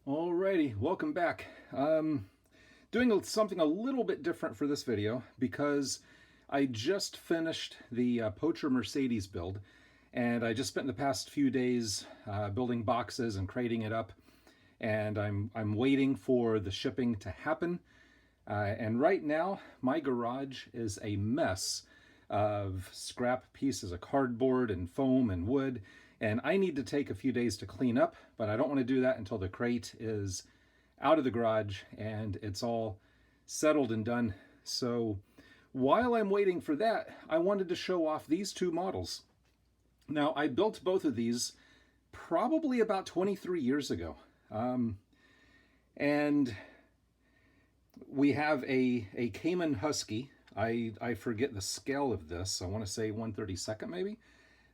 Alrighty, welcome back. Doing something a little bit different for this video because I just finished the Poacher Mercedes build, and I just spent the past few days building boxes and crating it up, and I'm waiting for the shipping to happen. And right now, my garage is a mess of scrap pieces of cardboard and foam and wood, and I need to take a few days to clean up, but I don't want to do that until the crate is out of the garage and it's all settled and done. So while I'm waiting for that, I wanted to show off these two models. Now, I built both of these probably about 23 years ago. And we have a Kaman Huskie. I forget the scale of this. I want to say 1/32 maybe.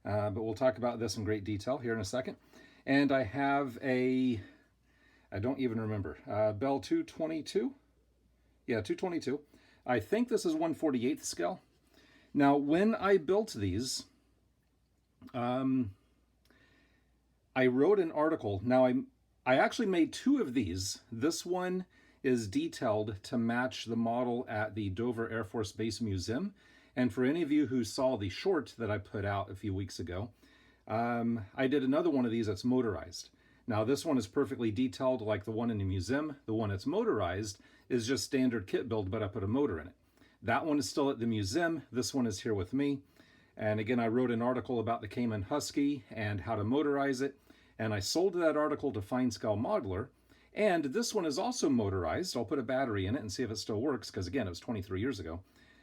But we'll talk about this in great detail here in a second. And I have I don't even remember, Bell 222? Yeah, 222. I think this is 1/48 scale. Now, when I built these, I wrote an article. Now, I actually made two of these. This one is detailed to match the model at the Dover Air Force Base Museum. And for any of you who saw the short that I put out a few weeks ago, I did another one of these that's motorized. Now, this one is perfectly detailed like the one in the museum. The one that's motorized is just standard kit build, but I put a motor in it. That one is still at the museum. This one is here with me. And again, I wrote an article about the Kaman Huskie and how to motorize it. And I sold that article to Fine Scale Modeler. And this one is also motorized. I'll put a battery in it and see if it still works, because again, it was 23 years ago.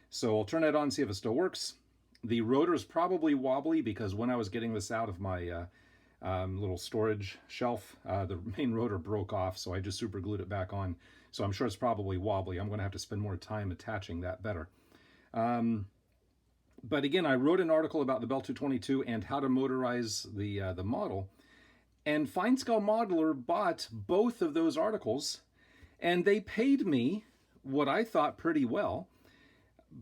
So I'll turn it on and see if it still works. The rotor is probably wobbly because when I was getting this out of my little storage shelf, the main rotor broke off, so I just super glued it back on. So I'm sure it's probably wobbly. I'm going to have to spend more time attaching that better. But again, I wrote an article about the Bell 222 and how to motorize the model. And Fine Scale Modeler bought both of those articles, and they paid me what I thought pretty well.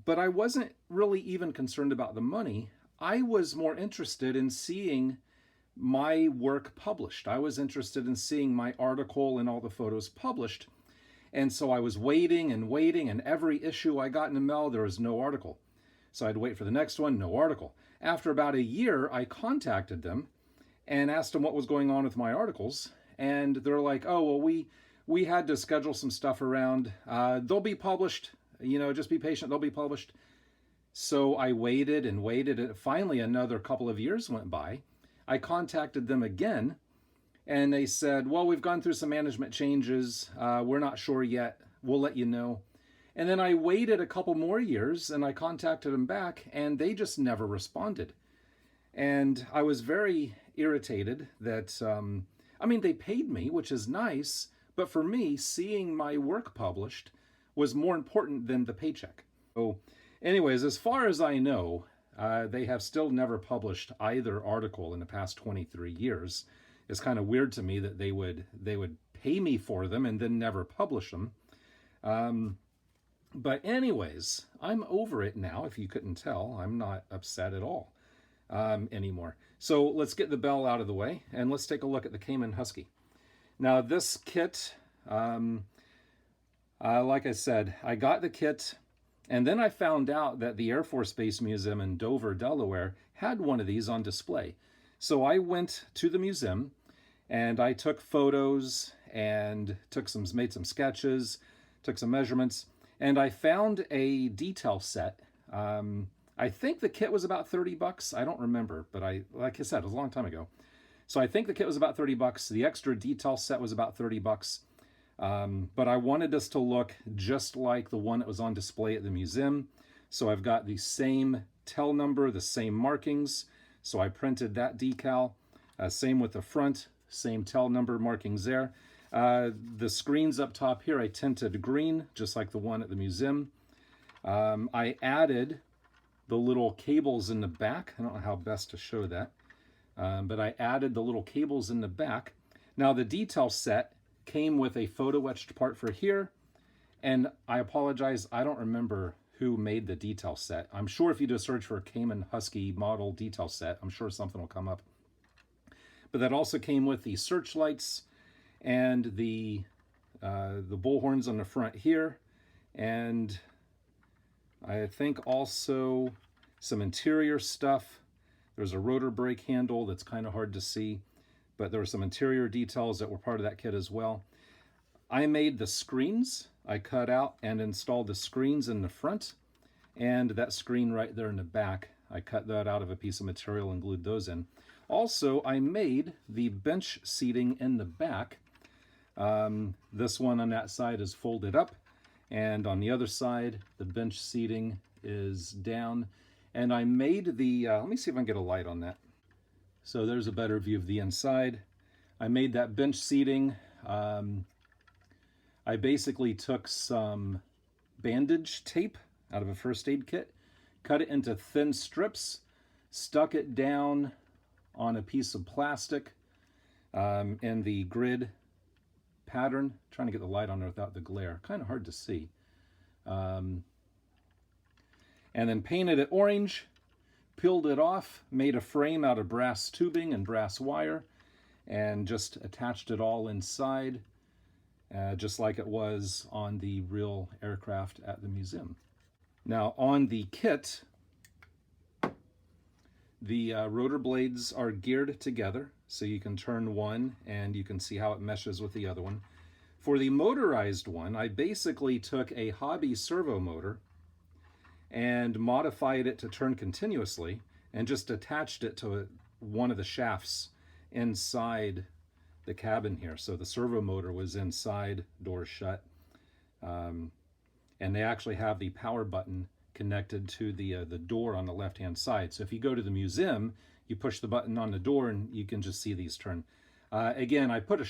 But I wasn't really even concerned about the money. I was more interested in seeing my work published. I was interested in seeing my article and all the photos published. And so I was waiting, and every issue I got in the mail, there was no article. So I'd wait for the next one, no article. After about a year, I contacted them and asked them what was going on with my articles. And they're like, oh, well, we had to schedule some stuff around. They'll be published. Just be patient, they'll be published. So I waited and waited, and finally another couple of years went by. I contacted them again, and they said, well, we've gone through some management changes. We're not sure yet. We'll let you know. And then I waited a couple more years, and I contacted them back, and they just never responded. And I was very irritated that, they paid me, which is nice, but for me, seeing my work published was more important than the paycheck. So anyways, as far as I know, they have still never published either article in the past 23 years. It's kind of weird to me that they would pay me for them and then never publish them. But anyways, I'm over it now. If you couldn't tell, I'm not upset at all anymore. So let's get the Bell out of the way and let's take a look at the Kaman Huskie. Now this kit, like I said, I got the kit, and then I found out that the Air Force Base Museum in Dover, Delaware, had one of these on display. So I went to the museum, and I took photos, and made some sketches, took some measurements, and I found a detail set. I think the kit was about 30 bucks. I don't remember, but like I said, it was a long time ago. So I think the kit was about 30 bucks. The extra detail set was about 30 bucks. But I wanted this to look just like the one that was on display at the museum. So I've got the same tail number, the same markings. So I printed that decal. Same with the front, same tail number markings there. The screens up top here I tinted green, just like the one at the museum. I added the little cables in the back. I don't know how best to show that. But I added the little cables in the back. Now the detail set came with a photo etched part for here, and I apologize, I don't remember who made the detail set. I'm sure if you do a search for Kaman Huskie model detail set, I'm sure something will come up. But that also came with the searchlights and the bull horns on the front here, and I think also some interior stuff. There's a rotor brake handle that's kind of hard to see, but there were some interior details that were part of that kit as well. I made the screens. I cut out and installed the screens in the front, and that screen right there in the back. I cut that out of a piece of material and glued those in. Also, I made the bench seating in the back. This one on that side is folded up, and on the other side, the bench seating is down. And I made the, let me see if I can get a light on that. So there's a better view of the inside. I made that bench seating. I basically took some bandage tape out of a first aid kit, cut it into thin strips, stuck it down on a piece of plastic in the grid pattern. Trying to get the light on there without the glare. Kind of hard to see. And then painted it orange, peeled it off, made a frame out of brass tubing and brass wire, and just attached it all inside, just like it was on the real aircraft at the museum. Now on the kit, the rotor blades are geared together, so you can turn one and you can see how it meshes with the other one. For the motorized one, I basically took a hobby servo motor and modified it to turn continuously and just attached it to one of the shafts inside the cabin here. So the servo motor was inside, doors shut, and they actually have the power button connected to the door on the left-hand side. So if you go to the museum, you push the button on the door and you can just see these turn. Again, I put a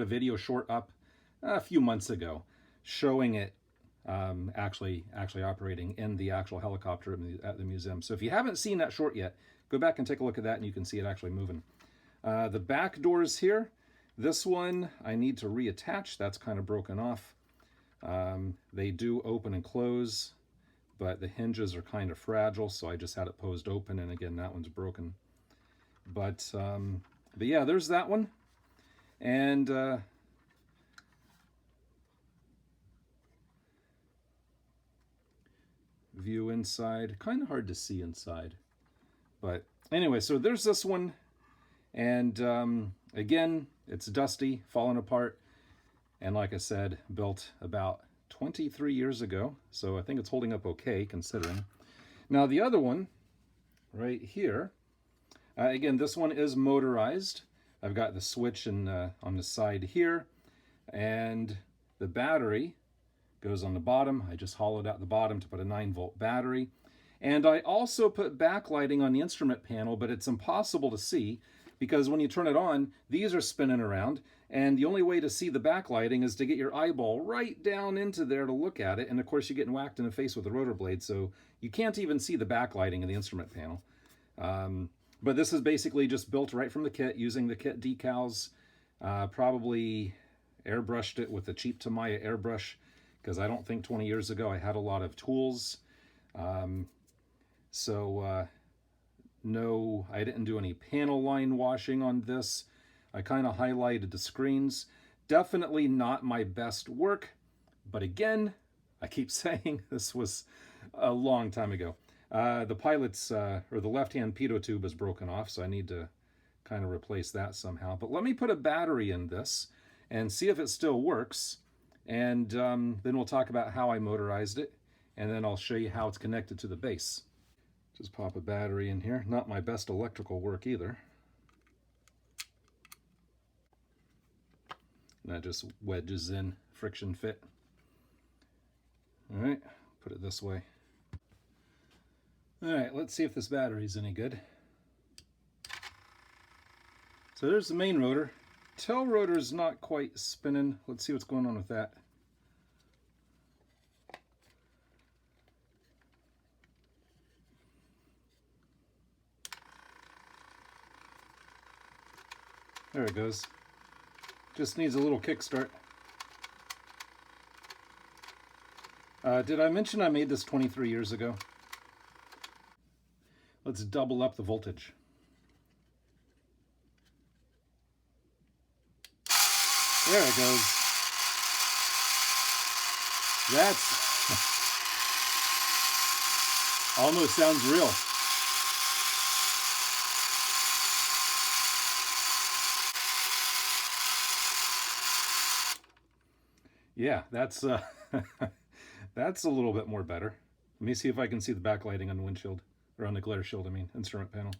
video short up a few months ago showing it actually operating in the actual helicopter at the museum. So if you haven't seen that short yet, go back and take a look at that and you can see it actually moving. The back doors here, this one I need to reattach. That's kind of broken off. They do open and close, but the hinges are kind of fragile, so I just had it posed open, and again, that one's broken. But yeah, there's that one. And view inside, kind of hard to see inside. But anyway, so there's this one. And again, it's dusty, falling apart. And like I said, built about 23 years ago. So I think it's holding up okay, considering. Now the other one, right here, again, this one is motorized. I've got the switch on the side here. And the battery goes on the bottom. I just hollowed out the bottom to put a 9-volt battery. And I also put backlighting on the instrument panel, but it's impossible to see because when you turn it on, these are spinning around, and the only way to see the backlighting is to get your eyeball right down into there to look at it, and of course you're getting whacked in the face with the rotor blade, so you can't even see the backlighting in the instrument panel. But this is basically just built right from the kit using the kit decals. Probably airbrushed it with a cheap Tamiya airbrush, because I don't think 20 years ago I had a lot of tools. No, I didn't do any panel line washing on this. I kind of highlighted the screens. Definitely not my best work, but again, I keep saying this was a long time ago. The pilot's, or the left-hand pitot tube is broken off, so I need to kind of replace that somehow. But let me put a battery in this and see if it still works, and then we'll talk about how I motorized it, and then I'll show you how it's connected to the base. Just pop a battery in here. Not my best electrical work either. And that just wedges in, friction fit. All right, put it this way. All right, let's see if this battery's any good. So there's the main rotor. Tail rotor's not quite spinning. Let's see what's going on with that. There it goes. Just needs a little kickstart. Did I mention I made this 23 years ago? Let's double up the voltage. There it goes. That's almost sounds real. Yeah, that's that's a little bit more better. Let me see if I can see the backlighting on the windshield, or on the glare shield, I mean, instrument panel.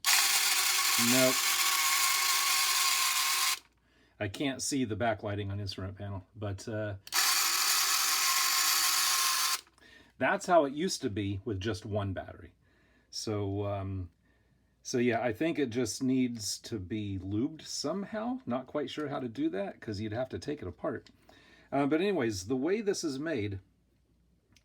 Nope. I can't see the backlighting on instrument panel, but that's how it used to be with just one battery. So, so yeah, I think it just needs to be lubed somehow. Not quite sure how to do that because you'd have to take it apart. But anyways, the way this is made,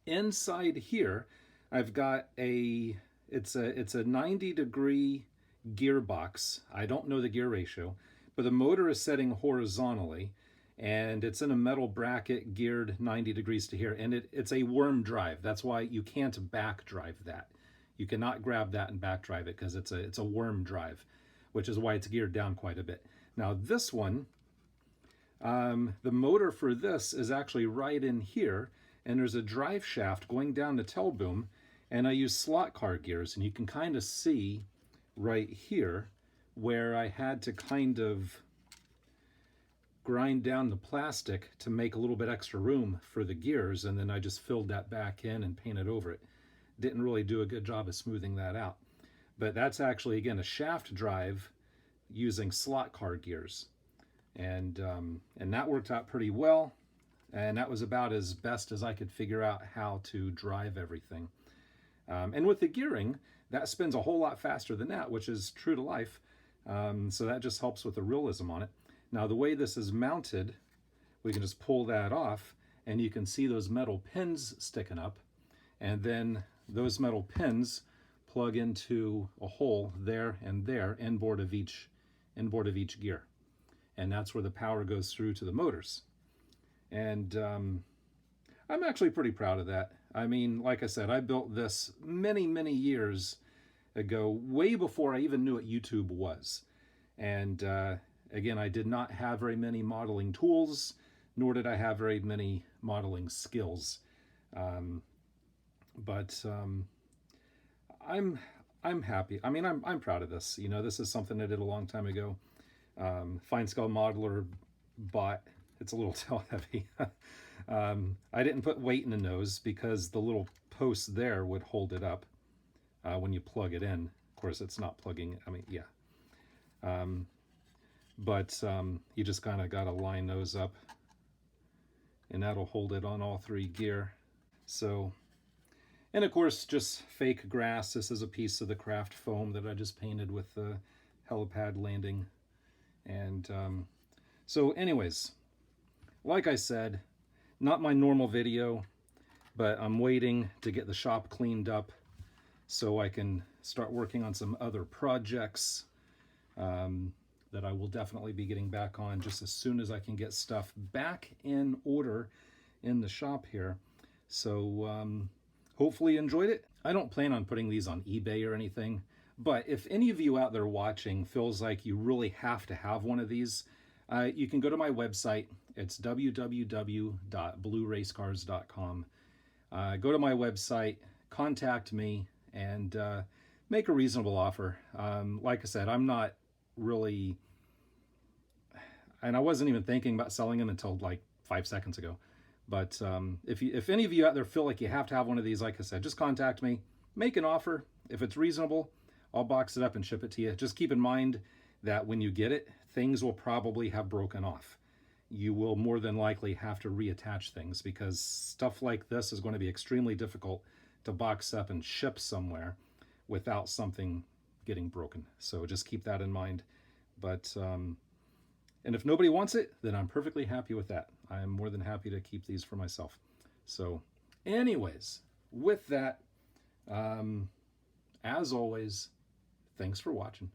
inside here, I've got it's a 90-degree gearbox. I don't know the gear ratio, but the motor is setting horizontally, and it's in a metal bracket geared 90 degrees to here, and it's a worm drive. That's why you can't back drive that. You cannot grab that and back drive it because it's a worm drive, which is why it's geared down quite a bit. Now this one, the motor for this is actually right in here, and there's a drive shaft going down the tail boom, and I use slot car gears, and you can kind of see right here where I had to kind of grind down the plastic to make a little bit extra room for the gears, and then I just filled that back in and painted over it. Didn't really do a good job of smoothing that out. But that's actually, again, a shaft drive using slot car gears. And that worked out pretty well. And that was about as best as I could figure out how to drive everything. And with the gearing, that spins a whole lot faster than that, which is true to life. So that just helps with the realism on it. Now, the way this is mounted, we can just pull that off, and you can see those metal pins sticking up. And then those metal pins plug into a hole there and there, inboard of each gear. And that's where the power goes through to the motors. And I'm actually pretty proud of that. I mean, like I said, I built this many, many years ago, way before I even knew what YouTube was. And again, I did not have very many modeling tools, nor did I have very many modeling skills. But I'm happy. I mean, I'm proud of this. You know, this is something I did a long time ago. Fine Scale Modeler bought. It's a little tail heavy. I didn't put weight in the nose because the little post there would hold it up when you plug it in. Of course, it's not plugging. I mean, yeah. But you just kind of got to line those up, and that'll hold it on all three gear. So, and of course, just fake grass. This is a piece of the craft foam that I just painted with the helipad landing. And so anyways, like I said, not my normal video, but I'm waiting to get the shop cleaned up so I can start working on some other projects that I will definitely be getting back on just as soon as I can get stuff back in order in the shop here. So hopefully you enjoyed it. I don't plan on putting these on eBay or anything, but if any of you out there watching feels like you really have to have one of these, you can go to my website. It's www.blueracecars.com. Go to my website, contact me, and make a reasonable offer. Like I said, I'm not really, and I wasn't even thinking about selling them until like 5 seconds ago. But if any of you out there feel like you have to have one of these, like I said, just contact me, make an offer. If it's reasonable, I'll box it up and ship it to you. Just keep in mind that when you get it, things will probably have broken off. You will more than likely have to reattach things because stuff like this is going to be extremely difficult to box up and ship somewhere without something getting broken. So just keep that in mind. But and if nobody wants it, then I'm perfectly happy with that. I am more than happy to keep these for myself. So anyways, with that, as always, thanks for watching.